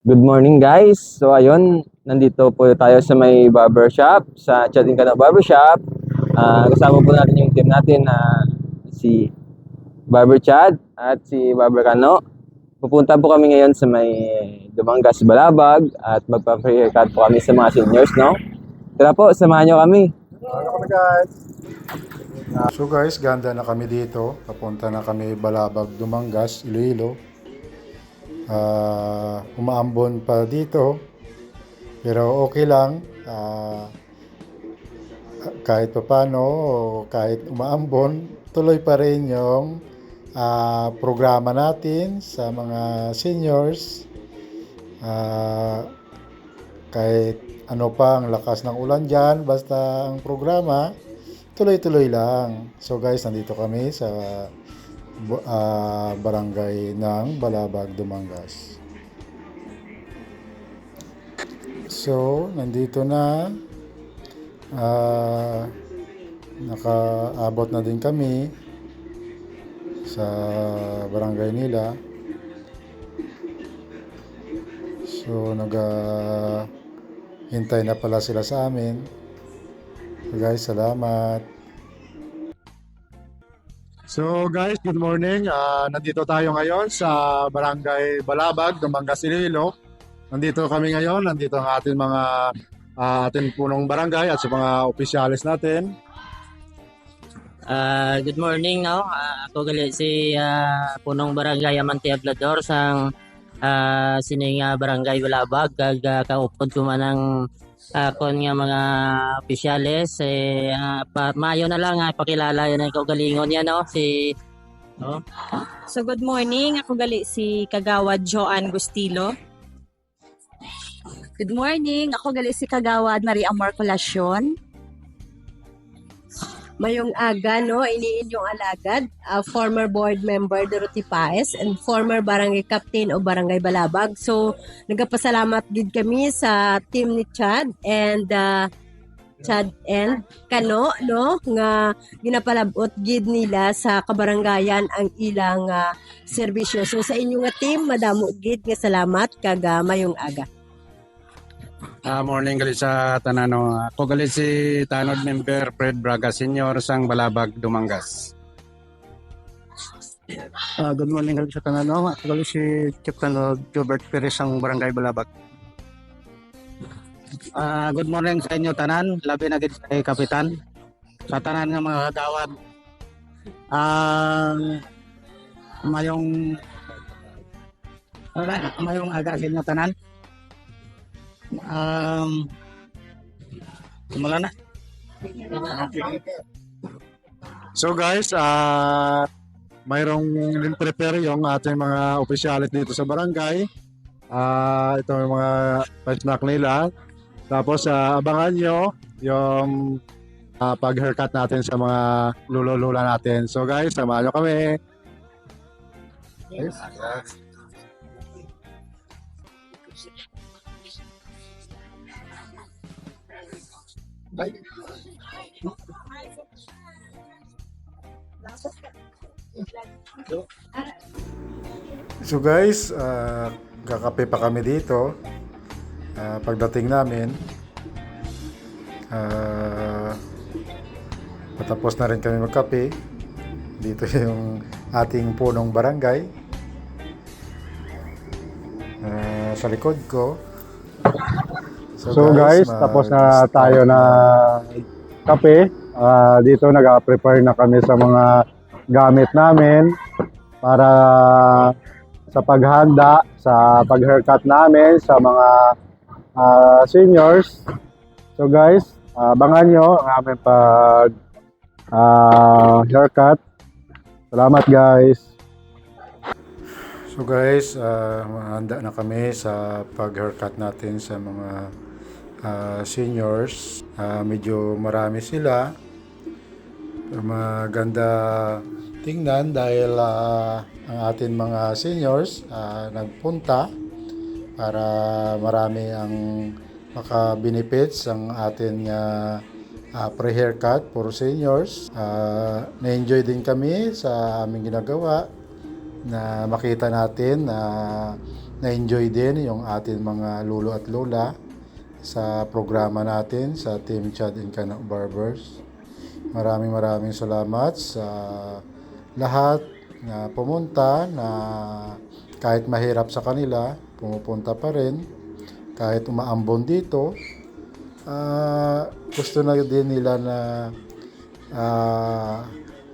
Good morning guys. So ayun, nandito po tayo sa may barbershop, sa Chadin Cano Barbershop. Kasama po natin yung team natin na si Barber Chad at si Barber Cano. Pupunta po kami ngayon sa may Dumangas, Balabag at magpa-haircut po kami sa mga seniors, no? Tara po, samahan nyo kami. Ano kami guys? So guys, ganda na kami dito. Papunta na kami Balabag, Dumangas, Iloilo. Umaambon pa dito. Pero okay lang. Kahit papano, kahit umaambon, tuloy pa rin yung programa natin sa mga seniors. Kahit ano pa ang lakas ng ulan dyan, basta ang programa, tuloy-tuloy lang. So guys, nandito kami sa barangay ng Balabag, Dumangas. So, nandito na. Nakaabot na din kami sa barangay nila. So, hintay na pala sila sa amin. So guys, salamat. So guys, good morning. Nandito tayo ngayon sa Barangay Balabag, Dumangas, Iloilo. Nandito kami ngayon, nandito ang ating mga ating punong barangay at sa mga opisyalis natin. Good morning, no? Ako gali si punong barangay Amante Hablador sang sining barangay Balabag kag kaupod ko man ang kon nga mga opisyales mayo na lang pakilala yan ang kaugalingon niya, no? No? So good morning, ako gali si Kagawad Joanne Gustilo. Good morning, ako gali si Kagawad Maria Amor Colacion. Mayong aga, no, iniinyong alagad, former board member Dorothy Paes and former barangay captain o barangay Balabag. So, nagapasalamat gid kami sa team ni Chad and Kano, no, nga ginapalabot gid nila sa kabarangayan ang ilang serbisyo. So, sa inyong nga team, madamo gid nga salamat kag mayong aga. Morning gali sa tanano. Ako gali si Tanod member Fred Braga Senior sang Balabag, Dumangas. Good morning gali sa tanano. Ako gali si Captain Gilbert Perez sang Barangay Balabag. Good morning sa inyo tanan, labi na gid kay Kapitan. Sa tanan nga mga kagawad. Mayong aga sa inyo tanan. Simula na. So guys, mayroong prepare yung ating mga opisyalis dito sa barangay. Ito yung mga snack nila. Tapos abangan nyo yung pag-haircut natin sa mga lulo-lula natin. So guys, samahan nyo kami. Yes. So guys, kakape pa kami dito. Pagdating namin, patapos na rin kami magkape. Dito yung ating punong barangay. Sa likod ko. So guys, tapos na tayo na kape. Dito nag-prepare na kami sa mga gamit namin para sa paghanda, sa pag-haircut namin sa mga seniors. So guys, abangan nyo ang aming haircut. Salamat guys. So guys, handa na kami sa pag-haircut natin sa mga seniors. Medyo marami sila. Maganda tingnan dahil ang ating mga seniors nagpunta para marami ang maka-benefits ang ating pre-haircut for seniors. Na-enjoy din kami sa aming ginagawa na makita natin na na-enjoy din yung ating mga lolo at lola sa programa natin sa Team Chad and Kano Barbers. Maraming salamat sa lahat na pumunta, na kahit mahirap sa kanila, pumupunta pa rin. Kahit umaambon dito, gusto na din nila na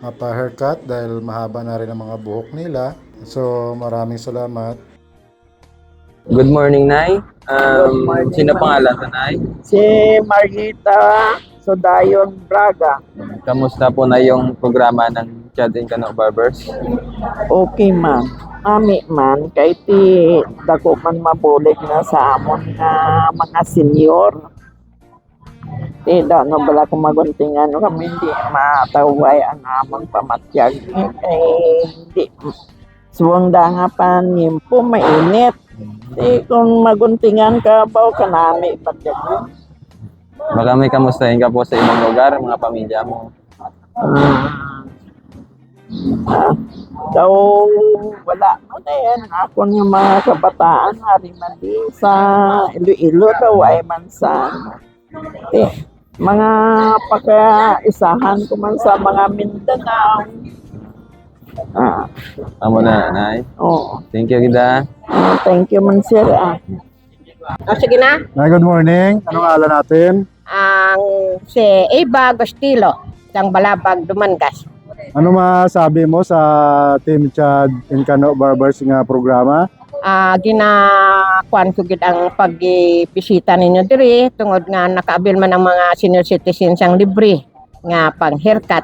mapa-haircut dahil mahaba na rin ang mga buhok nila. So, maraming salamat. Good morning, Nay. Sino pangalan to, Nay? Si Margita Sodayon Braga. Kamusta po na yung programa ng Chad and Kano Barbers? Okay man. Ami man, kay ti dako man mabulig na sa amon nga mga senior. Ti da no bala ko maguntingan kami hindi mataway ang among pamatyag. Hindi. Suwang da nga pa nimpo mainit. Ti kung maguntingan ka ba kanami patyag. Baka may kamustahin ka po sa ibang lugar, mga pamilya mo. Daw wala mo na yan. Ako yung mga kabataan, harimandi sa Iloilo daw ay man sa mga pagkaisahan ko man sa mga Mindanao. Amo na, Nay. Oo. Thank you, Gida. Thank you man sir. Sige na. Nay, good morning. Anong ala natin? Ang si Eva Agostilo, ng Balabag, Dumangas. Ano masabi mo sa Team Chad and Kano Barbers nga programa? Ginakuan ko gid ang pagbisita ninyo diri tungod nga nakaabil man ang mga senior citizens ang libre nga pang haircut.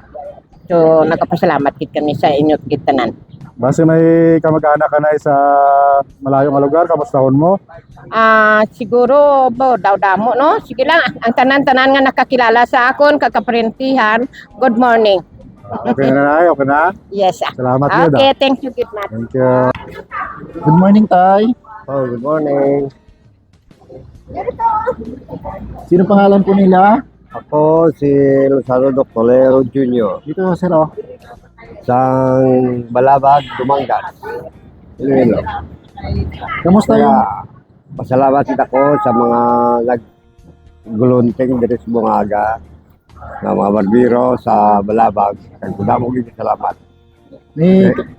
So nagapasalamat gid kami sa inyo gid tanan. Base may kamag-anak ka na sa malayong nga lugar, kamustahon mo? Siguro daw damo no. Sige lang ang tanan-tanan nga nakakilala sa akon kakaparentihan. Good morning. Okay na, Nay? Okay na? Yes. Salamat, Gida. Okay, thank you gid na. Thank you. Good morning, Tay. Oh, good morning. Sino pangalan po nila? Ako si Luzaro Doctolero Jr. Dito, sir, oh. Sang Balabag, Dumangas. Iloilo. Kamusta yung... Kaya, pasalamat ako sa mga naggulunting dito sa Bungaga, na mga barbiro sa Balabag. Kaya mo gini salamat.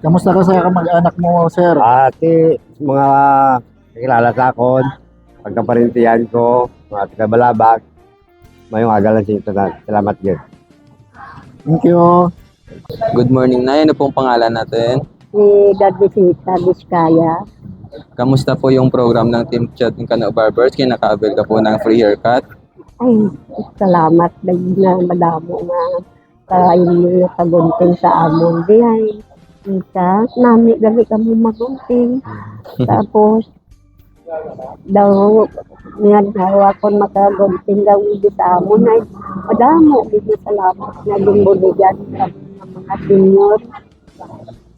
Kamusta ka sa kamag-anak mo, sir? Ati, mga nakilala sa akon, pagkaparintihan ko, mga taga Balabag, mayong agalan sa ito na. Salamat yun. Thank you. Good morning, Nay. Ano pong pangalan natin? Si Dadvisita Vizcaya. Kamusta po yung program ng Team Chad and Kano Barbers? Kinaka-avail ka po ng free haircut? Ay, salamat dahil na madamo na kain kagunting sa amon. Di ay, isa, nami gali kami magunting. Tapos, daw, niyan hawa ko makagunting daw di sa amon ay, madamo, hindi salamat na lumbuligan kami ng mga senior.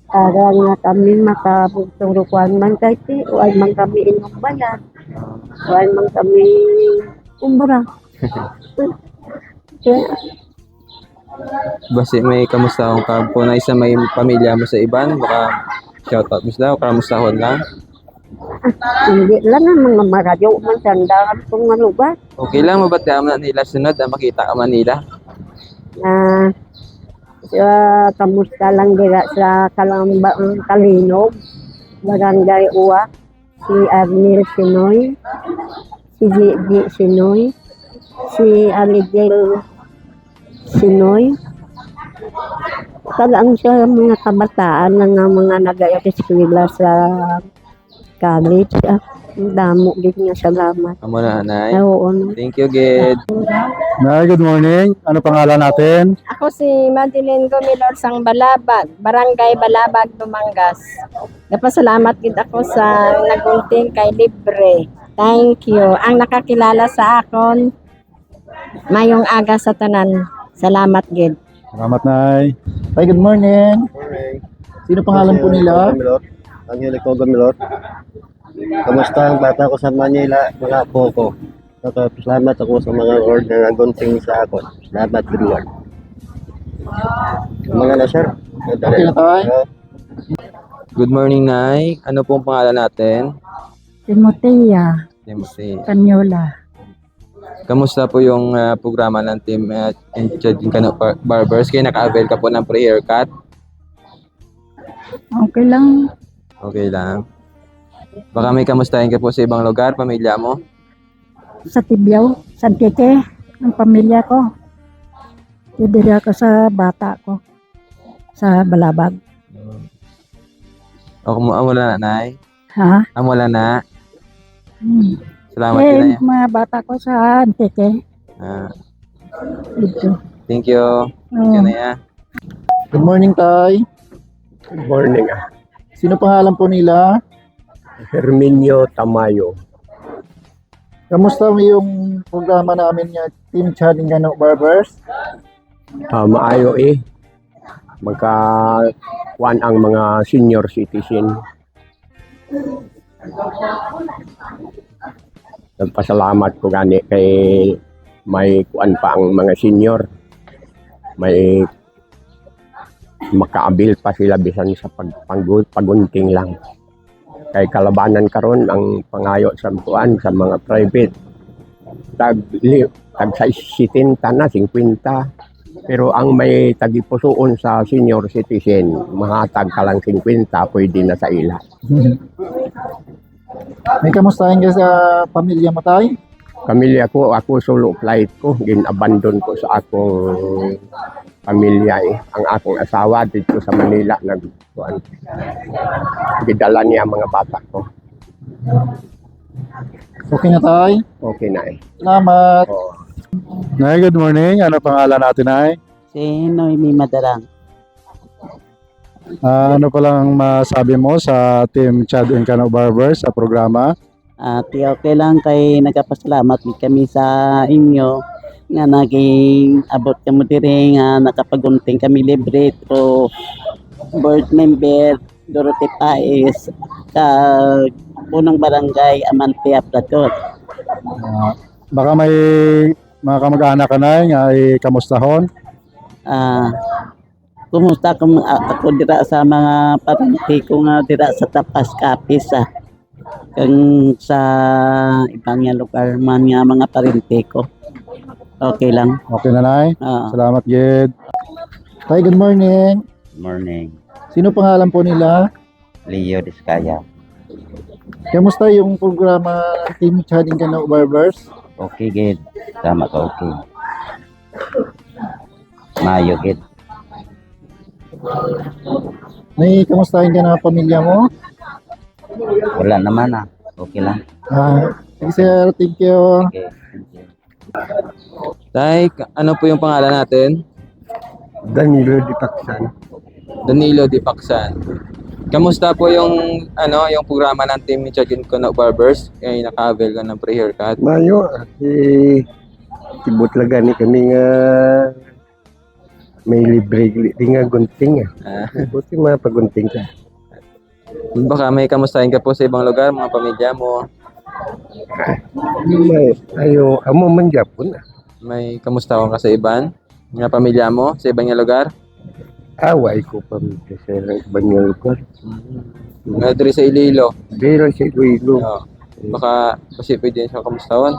Para nga kami makapagturukuan man kasi, o ay man kami inyong bayan, o ay man kami umbra. Basi may kamustahon ka po na isa may pamilya mo sa iban, baka shoutout mo sila o kamustahon lang. Hindi lang naman maradyo man sandaan kung malubat. Okay lang, mabatihan mo na nila sunod na makita ka man nila. Kamusta lang dira sa Kalambang Kalinog, Barangay Uwa, si Arnel Sinoy, si Gigi Sinoy, si Aligel Sinoy. Tagaan siya mga kabataan na nga mga nag-eskwela sa college. Ang damo din niya, salamat. Amo na, Nay. Oo, no. Thank you, Gid. Nay, good morning. Ano pangalan natin? Ako si Madeline Gomilor sang Balabag, Barangay Balabag, Dumangas. Napasalamat gid ako sa nagunting kay libre. Thank you. Ang nakakilala sa akon, mayong aga sa tanan. Salamat gid. Salamat, Nay. Tay, good morning. Sino pangalan po nila? Angelico Gamilor. Kamusta ang bata ko sa Manila, mga apo ko. Salamat ako sa mga Lord na nagunting sa ako. Salamat, good Lord. Mga na, sir. Okay na, Tay. Good morning, Nay. Ano pong pangalan natin? Timotea Timothy. Canyola. Kamusta po yung programa ng Team Chadin Cano Barbers? Kaya naka-avail ka po ng pre-haircut? Okay lang. Okay lang. Baka may kamustahin ka po sa ibang lugar, pamilya mo? Sa Tibyaw, sa Antique, ang pamilya ko. Didiri ako sa bata ko. Sa Balabag. O wala na, Nay? Ha? Wala na. Salamat Eh, din, Nay. mga bata ko sa Antique. Ah, Dito. thank you. Thank you, Oo. Nay. Good morning, Tay. Good morning. Sino pangalan po nila? Herminio Tamayo. Kamusta yung programa namin niya, Team Chadin Cano Barbers? Maayo magkakuan ang mga senior citizen. Nagpasalamat ko gani kay may kuan pa ang mga senior. May makaabil pa sila bisan sa pagunting lang. Kay kalabanan karon ang pangayo sa kuan sa mga private. Tag 60 na 50. Pero ang may tagipusoon sa senior citizen, mahatag ka lang 50, pwede na sa ila. May kamustahin ka sa pamilya mo, Tay? Pamilya ko, ako solo flight ko, gin-abandon ko sa akong pamilya Ang akong asawa dito sa Manila, gidala niya ang mga bata ko. Okay na, Tay? Okay na Salamat. Oh. Nay, good morning. Ano pangalan natin, Nay? Si Noemi Madarang. Ano pa lang masabi mo sa Team Chadin Cano Barbers sa programa? Okay lang kay nagapasalamat kami sa inyo nga naging abot kamo diri nga nakapagunting kami libre to board member Dorothy Paes sa punong barangay Amantea Platot. Baka may mga kamag-anak ka, Nay, nga kamustahon? Kumusta ako dira sa mga parenti ko nga dira sa Tapas Kapis kung sa ibang nga lugar man nga mga parenti ko. Okay lang. Okay na, Nay? Salamat, Gid. Tay, good morning. Morning, Sino pangalan po nila? Leo Discaya. Kamusta yung programa ng Team Chadin Cano Barbers? Okay, gid. Tama ka, okay. Mayo, gid. May kamustahin ka na pamilya mo? Wala naman Okay lang. Sige, sir. Thank you. Okay, thank you. Tay, ano po yung pangalan natin? Danilo Dipaksan. Danilo Dipaksan. Kamusta po yung yung programa ng Team Chadin Cano Barbers? Kaya naka-avail ka ng pre-haircut. Mayo, tibot laga ni kami nga may libre nga gunting Buti mga pagunting ka. Baka may kamustahin ka po sa ibang lugar, mga pamilya mo. Amo man Japon. May kamustahan ka sa ibang mga pamilya mo, sa ibang lugar? Away ko pa sa ibang lugar. Diri sa Iloilo. Pero sa Iloilo. Baka kasi pwede siya kamustahan.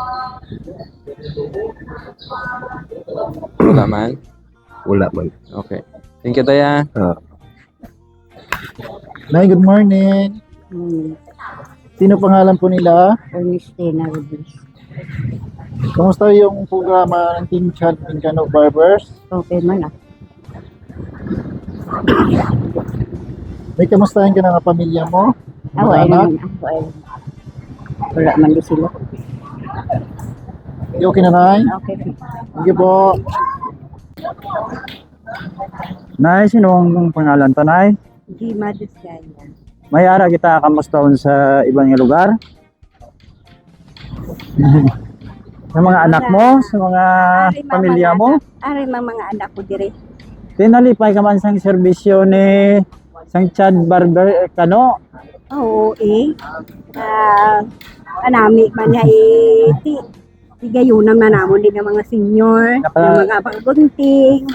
Wala man. Wala man. Okay. Thank you, Taya. Nay, good morning. Sino pangalan po nila? Ernestina Rodriguez. Kamusta yung programa ng Team Chadin Cano Barbers? Okay man May kamustahin ka na ng pamilya mo? Wala Mga anak? naman. Wala man din sila. Okay na, Nay? Okay. Thank you po. Nay, sino ang pangalan to, Nay? Gima Discaya. May ara kita kamustahon sa ibang lugar? Sa mga anak mo, sa mga pamilya mo? Ari mga anak ko diri. Tinalipay ka man sang serbisyo ni sang Chad Barber Cano. Oo, anami man niya iti. Tigayunan na namon din ng mga senior, ng mga paggunting,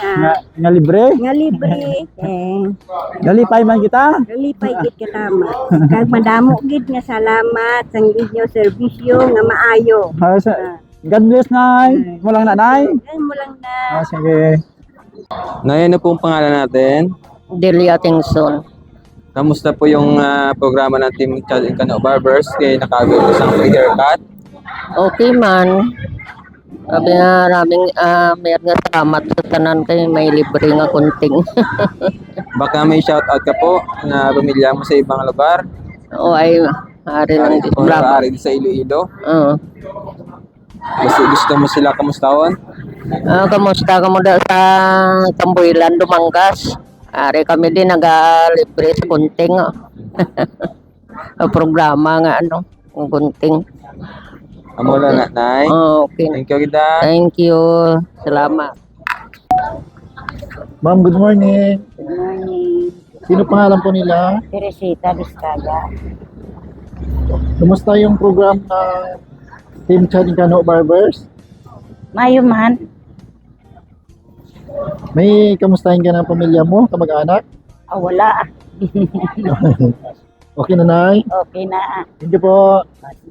Nga libre? nga libre, Nalipay man kita? nalipay gid katama. Kag madamo gid nga salamat sa inyo serbisyo nga maayo. God bless, Nay. Walang nanay. Ay mo lang na. Sige. Nay, ano pong pangalan natin? Delia Tingson. Kamusta po yung programa ng Team Chad and Kano Barbers? Kaya naka-avail ko isang free haircut. Okay man. Sabi nga maraming mayroon nga salamat sa tanan kay may libre nga kunting. Baka may shoutout ka po na pamilya mo sa ibang lugar. O ay ari ng O ari sa Iloilo. Oo. Basta gusto mo sila kamustahon. Kamusta ka mo da sa Tambuilan, Dumangas? Ari kami din naga-libre sa kunting. Programa nga kunting. Amo lang na, Nay. Okay. Thank you, kita. Thank you. Salamat. Ma'am, good morning. Good morning. Sino pangalan po nila? Teresita Vizcaya. Kumusta yung program ng Team Chad and Kano Barbers? Mayo man. May kamustahin ka ng pamilya mo, kamag-anak? Wala. Okay na, Nay? Okay na. Thank you po.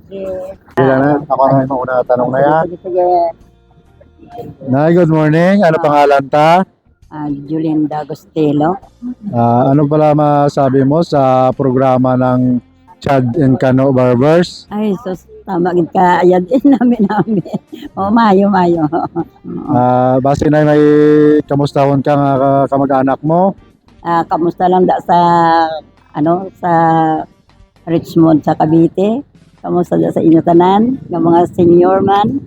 Sige. Sige na, ako na yung mauna tanong na yan. Sige. Nay, good morning. Ano pangalan ta? Julinda Agostelo. Ano pala masabi mo sa programa ng Chad and Kano Barbers? Ay, sus, tama gid ka ayad namin. Mayo. Base na may kamustahon ka nga kamag-anak mo. Kamusta lang sa sa Richmond sa Cavite. Kamusta sa inyo tanan, ng mga senior man.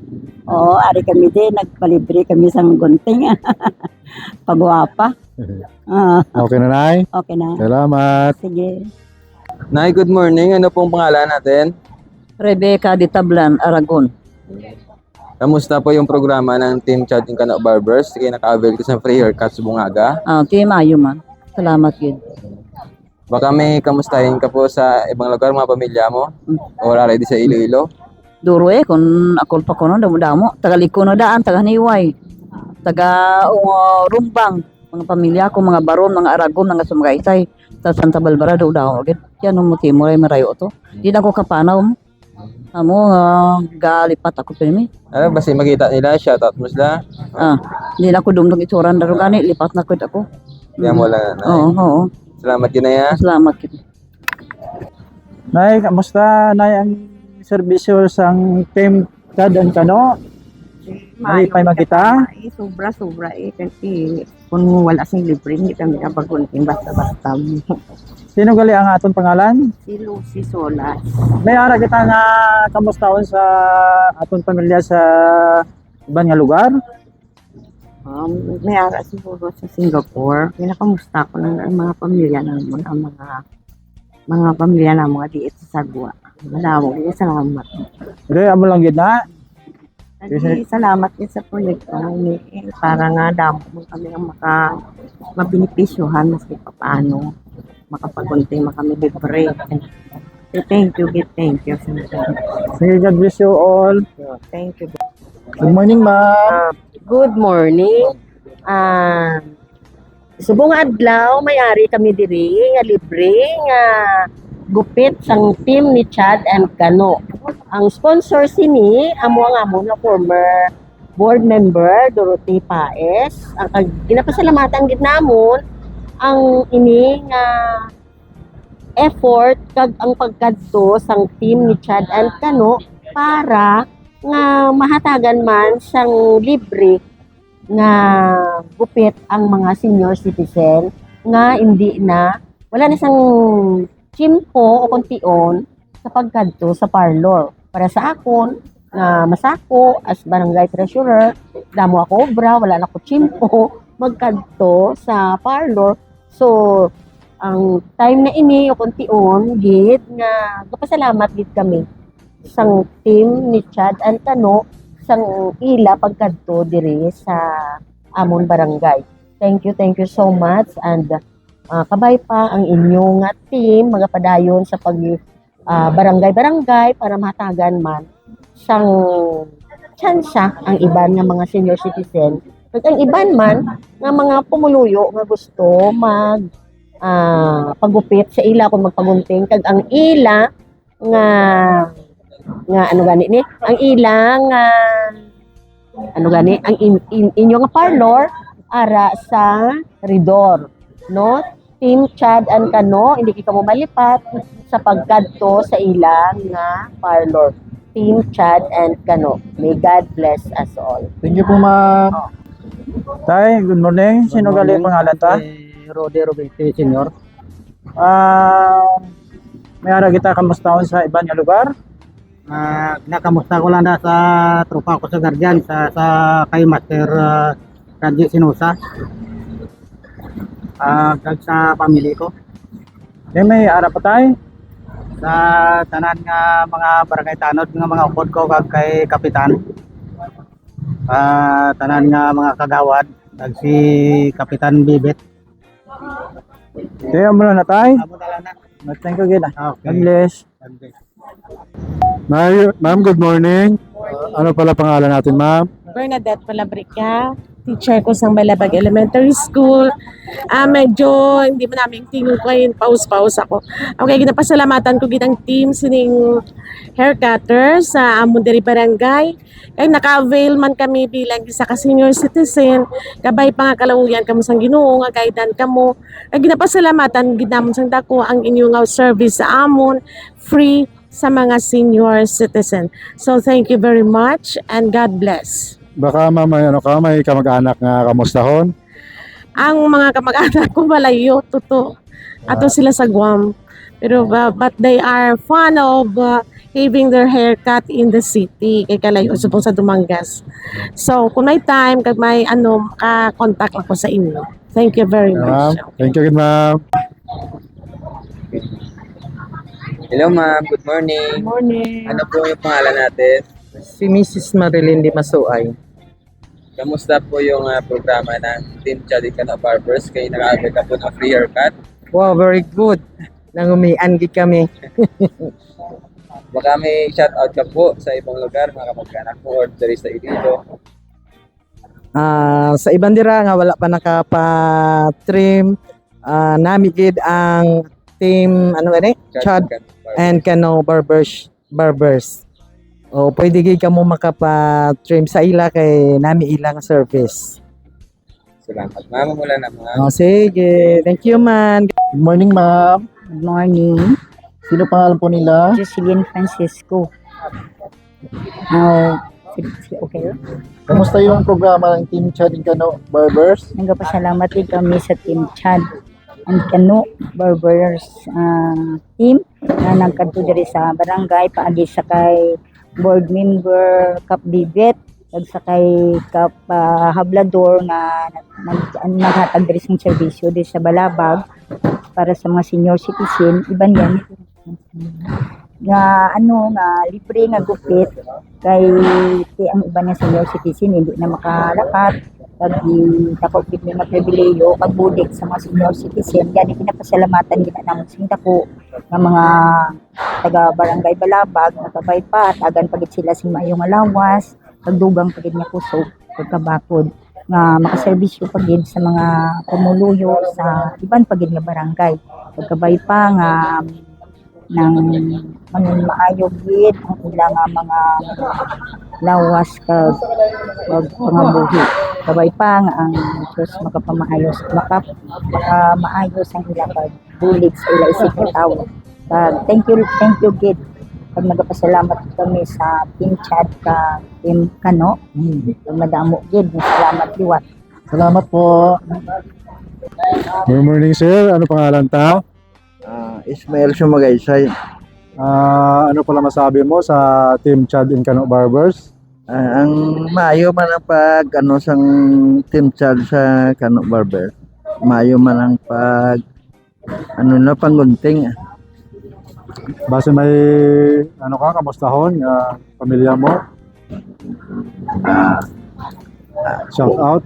Oo, ari kami din nagpalibre kami sang gunting. Pagwapa. Okay na, Nay? Okay na. Salamat. Sige. Nay, good morning. Ano pong pangalan natin? Rebecca de Tablan, Aragon. Kamusta po yung programa ng Team Chad and Kano Barbers? Kaya naka-avail ko sa free haircut sa Bungaga. Mayo man. Salamat yun. Baka may kamustahin ka po sa ibang lugar, mga pamilya mo? O wala ready sa Iloilo? Duro kung ako pa ko no, damo-damo. Tagaliko na daan, taga-Niway. Rumbang. Mga pamilya ko, mga Baron, mga Aragon, mga Sumagaysay. Sa Santa Barbara daw daw. Yan ang mo ay marayo to. Di na ko kapanaw mo. Amo, galipat ako pa mi. Ano, basta makita nila, shoutout mo sila. Di na ko dumdum ituran daro gani, lipat na ko ako. Kaya mo lang, Nay. Oo. Salamat yun na ya. Salamat kit. Nay, kamusta, Nay, ang serbisyo sa Team Chad and Kano? Nalipay man kita? Sobra kasi kung wala sing libre, hindi kami nabagunting basta-basta. Sino gali ang atong pangalan? Si Lucy Solas. May ara kita nga kamustahon sa atong pamilya sa ibang nga lugar? May ara siguro sa Singapore. Pinakamusta ko ng mga pamilya namin, ang mga pamilya na mga diit sa Sagwa. Madamo, salamat. Pero amo lang gid na. Salamat din sa proyekto ni para nga damo mo kami ang mabinipisyuhan maski pa paano makapagunting kami libre. Thank you. Sige, God bless you all. Thank you. Good morning, ma'am. Good morning. Subong adlaw may-ari kami diri nga libre nga gupit sang team ni Chad and Kano. Ang sponsor sini amo na former board member Dorothy Paes. Ang ginapasalamatan gid namon ang ini nga effort kag ang pagkadto sang team ni Chad and Kano para nga mahatagan man sang libre nga gupit ang mga senior citizen nga wala na sang chimpo o kontion sa pagkadto sa parlor. Para sa akon nga masako as barangay treasurer, damo ako obra, wala na ko chimpo magkadto sa parlor. So ang time na ini o kontion gid nga gapasalamat gid kami sang team ni Chad and Kano sang ila pagkadto diri sa amon barangay. Thank you so much and kabay pa ang inyong team mga padayon sa pag barangay-barangay para mahatagan man sang tsansa ang iban nga mga senior citizen. At ang iban man nga mga pumuluyo nga gusto mag pagupit sa ila kung magpagunting kag ang ila nga ano gani ni ang ila nga ano gani ang inyo nga parlor ara sa ridor, no? Team Chad and Kano, hindi ka mo malipat sa pagkadto sa ilang nga parlor. Team Chad and Kano. May God bless us all. Thank you po, ma'am. Tay, good morning. Sino gali pangalan ta? Rode Roberto Senior. May ara kita kamustahon sa ibang nga lugar? Nakamusta ko lang na sa tropa ko sa Guardian sa kay Master Radji Sinusa. Sa pamilya ko. May ara pa tay? Sa tanan nga mga barangay tanod nga mga upod ko kag kay kapitan. Tanan nga mga kagawad kag si Kapitan Bibit. Kaya mo na tay? Amo na lang na. Thank you gid. Okay. God bless. Ma'am, good morning. Ano pala pangalan natin, ma'am? Bernadette Palabrica, teacher ko sa Balabag Elementary School. Medyo hindi mo namin tingin ko yun, pause ako. Okay, ginapasalamatan ko ginang team sining hair cutter sa Amundari Barangay. Kaya naka-avail man kami bilang isa ka senior citizen. Kabay pa nga kalauyan kamo sang Ginoo nga kaidan kamo. Kaya ginapasalamatan ginamon sang dako ang inyong service sa amon free sa mga senior citizen. So thank you very much and God bless. Baka may kamag-anak nga kamustahon? Ang mga kamag-anak ko malayo, totoo. Ato sila sa Guam. Pero but they are fond of having their haircut in the city. Kay kalayo, subong sa Dumangas. So, kung may time, kag may ka-contact ako sa inyo. Thank you very much. Thank you, ma'am. Hello ma'am, good morning. Good morning. Ano po yung pangalan natin? Si Mrs. Marilyn Di Masuay. Kamusta po yung programa ng Team Chad and Kano Barbers? Kayo naka-avail ka po ng free haircut? Wow, very good. Nangumian gid kami. Baka may shoutout ka po sa ibang lugar, mga kamag-anak mo or there is sa Iloilo. Sa ibang dira nga wala pa nakapa-trim, nami gid ang team Chad and Kano Barbers. O pwede gid kamo makapa-trim sa ila kay nami ilang service. Salamat. Ma'am, mula na ma'am. Sige, thank you man. Good morning, ma'am. Good morning. Sino pangalan po nila? Jocelyn Francisco. Okay. Kamusta yung programa ng Team Chad and Kano Barbers? Nagpasalamat din kami sa Team Chad and Kano Barbers team na nagkadto diri sa barangay paagi sa kay board member Kap Bibet ug sa kay Kap Hablador na naghatag diri sa serbisyo diri sa Balabag para sa mga senior citizen. Iban yan nga nga libre nga gupit kay ang iba nga senior citizen hindi na makalakat pag takot gid may pribilehiyo pag budik sa mga senior citizen. Gani pinapasalamatan gid namon sing dako nga mga taga barangay Balabag nakabay pa tagan pagid sila sing maayong alawas pagdugang pagid nga kusog pagkabakod nga makaserbisyo pagid sa mga pumuluyo sa iban pagid nga barangay pagkabay pa nga nang maayo gid ang ilang mga lawas kag pangabuhi kabay pa nga ang Diyos makapamaayos maayos ang ilang pagbulig sa ilang isip nga tawo. Thank you gid pag nagapasalamat kami sa Team Chad ka Team Kano madamo gid salamat liwat. Salamat po. Good morning, sir. Ano pangalan ta? Ismael Sumagaysay. Ano pala masabi mo sa Team Chad and Kano Barbers? Ang maayo man ang pag sang Team Chad sa Kano Barbers. Maayo man ang pag panggunting. Base may kamustahon pamilya mo? Shout out.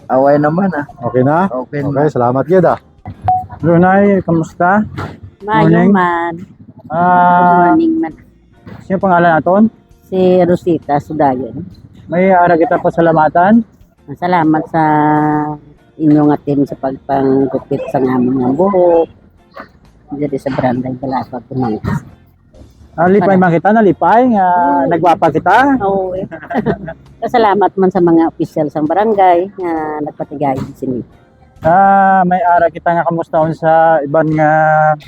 Away naman Okay na? Okay. Okay, salamat gid Lunay, kamusta? Mayong man. Good morning man. Sino pangalan naton? Si Rosita Sudayon. May ara kita pasalamatan. Salamat sa inyong team sa pagpanggupit sa aming nga buhok. Diri sa Barangay Balabag, Tumangkas. Nalipay man kita, nalipay nga nagwapa kita. Oo. Salamat man sa mga official sa barangay nga nagpatigayon sini. May ara kita nga kamustaon sa ibang nga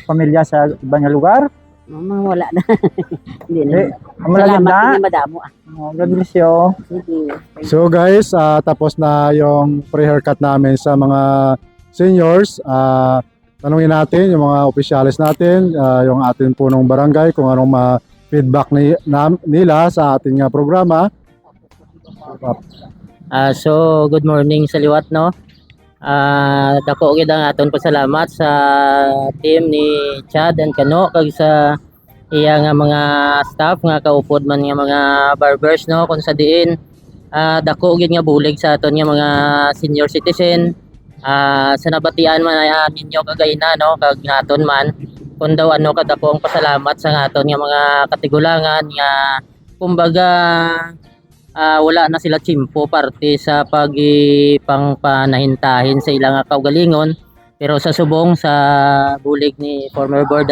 pamilya sa ibang nga lugar. Wala na. Hindi na. Salamat Salamat din madamo. God bless you. Sige. So guys, tapos na yung pre-haircut namin sa mga seniors. Tanungin natin yung mga opisyalis natin, yung ating punong barangay, kung anong feedback nila sa ating programa. So good morning sa liwat no. Dako gid ang aton pasalamat sa team ni Chad and Kano kag sa iya nga mga staff nga kaupod man nga mga barbers no kung sa diin dako gid nga bulig sa aton nga mga senior citizen. Sa nabatian man ay ninyo kagayna no kag naton man kun daw ano kadako ang pasalamat sa aton nga mga katigulangan nga kumbaga wala na sila tsimpo parte sa pangpanahintahin sa ilang kaugalingon pero sa subong sa bulig ni former board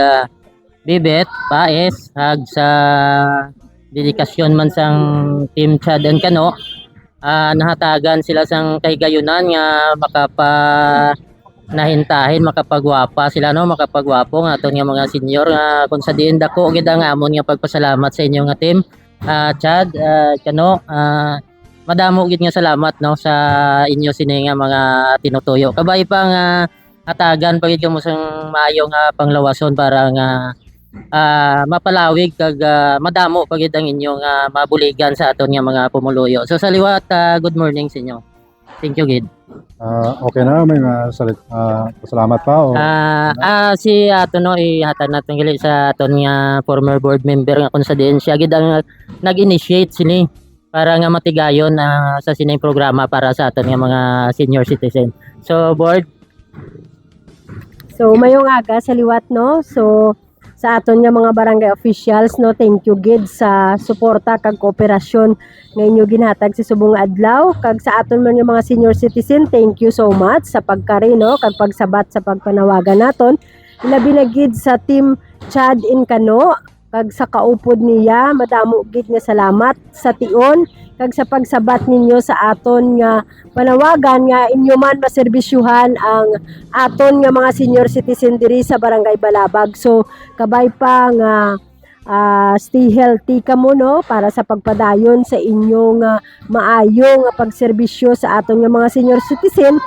Bibet Paes hag sa dedikasyon man sang team Chad and Kano nahatagan sila sang kaygayunan nga nahintahin makapagwapa sila no makapagwapo nga aton nga mga senior nga kung sa diin dako gid ang amon nga pagpasalamat sa inyo nga team. Chad, Kano, madamo gid nga salamat no sa inyo sini nga mga tinutuyo. Kabay pa nga hatagan pagid kamo sang maayo nga panglawason para nga mapalawig kag madamo pagid ang inyo nga mabuligan sa aton nga mga pumuluyo. So sa liwat, good morning sa inyo. Thank you gid. Okay na, may pasalamat pa o? Si ato no ihatan naton gali sa aton nga former board member nga konsidensya gid ang nag-initiate sini para nga matigayon sa sining programa para sa aton nga mga senior citizen. So board. So mayong aga sa liwat no. So sa aton nga mga barangay officials no, thank you gid sa suporta kag kooperasyon nga inyo ginhatag sa subong adlaw kag sa aton man nga mga senior citizen, thank you so much sa pagkari no kag pagsabat sa pagpanawagan naton. Ilabi na gid sa team Chad and Kano kag sa kaupod niya, madamo gid nga salamat sa tion kag sa pagsabat ninyo sa aton nga panawagan nga inyo man maserbisyuhan ang aton nga mga senior citizen diri sa Barangay Balabag. So kabay pa nga stay healthy kamo no para sa pagpadayon sa inyong maayo nga pagserbisyo sa aton nga mga senior citizen.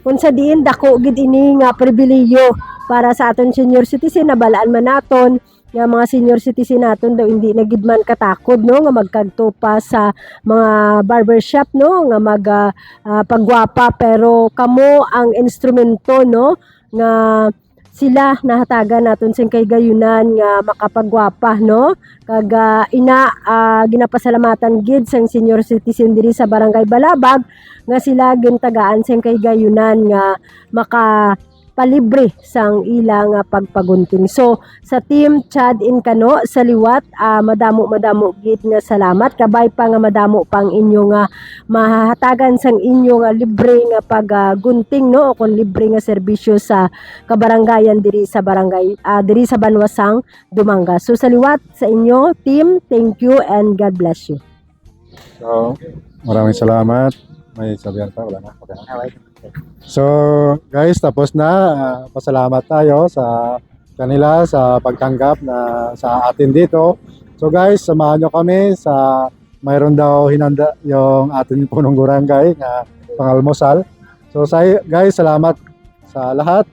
Kung sa diin dako gid ini nga pribilehiyo para sa aton senior citizen na balaan man naton nga mga senior citizen naton daw hindi na gid man katakod no nga magkadto pa sa mga barbershop no nga pagwapa pero kamo ang instrumento no nga sila nahatagan naton sing kaygayunan nga makapagwapa no kag ginapasalamatan gid sang senior citizen diri sa Barangay Balabag nga sila gintagaan sing kaygayunan nga palibre sang ilang pagpagunting. So sa team Chad and Kano sa liwat madamo gid nga salamat kabay pa nga madamo pang inyo nga mahatagan sang inyo nga libre nga paggunting no o kon libre nga serbisyo sa kabarangayan diri sa barangay diri sa Banwasang, Dumangas. So sa liwat sa inyo team, thank you and God bless you. So maraming salamat. May sabihan pa wala na. Okay na. So guys, tapos na. Pasalamat tayo sa kanila sa pagtanggap na sa atin dito. So guys, samahan nyo kami sa mayroon daw hinanda yung ating punong barangay na pangalmusal. So guys, salamat sa lahat.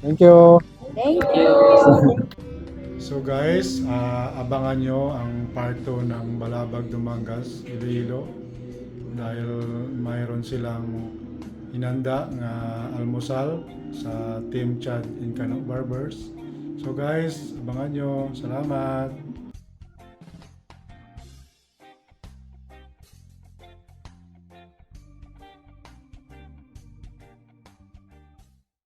Thank you. Thank you. So guys, abangan nyo ang part 2 ng Balabag Dumangas, Iloilo. Dahil mayroon silang hinanda nga almusal sa Team Chad and Kano Barbers. So guys, abangan nyo. Salamat.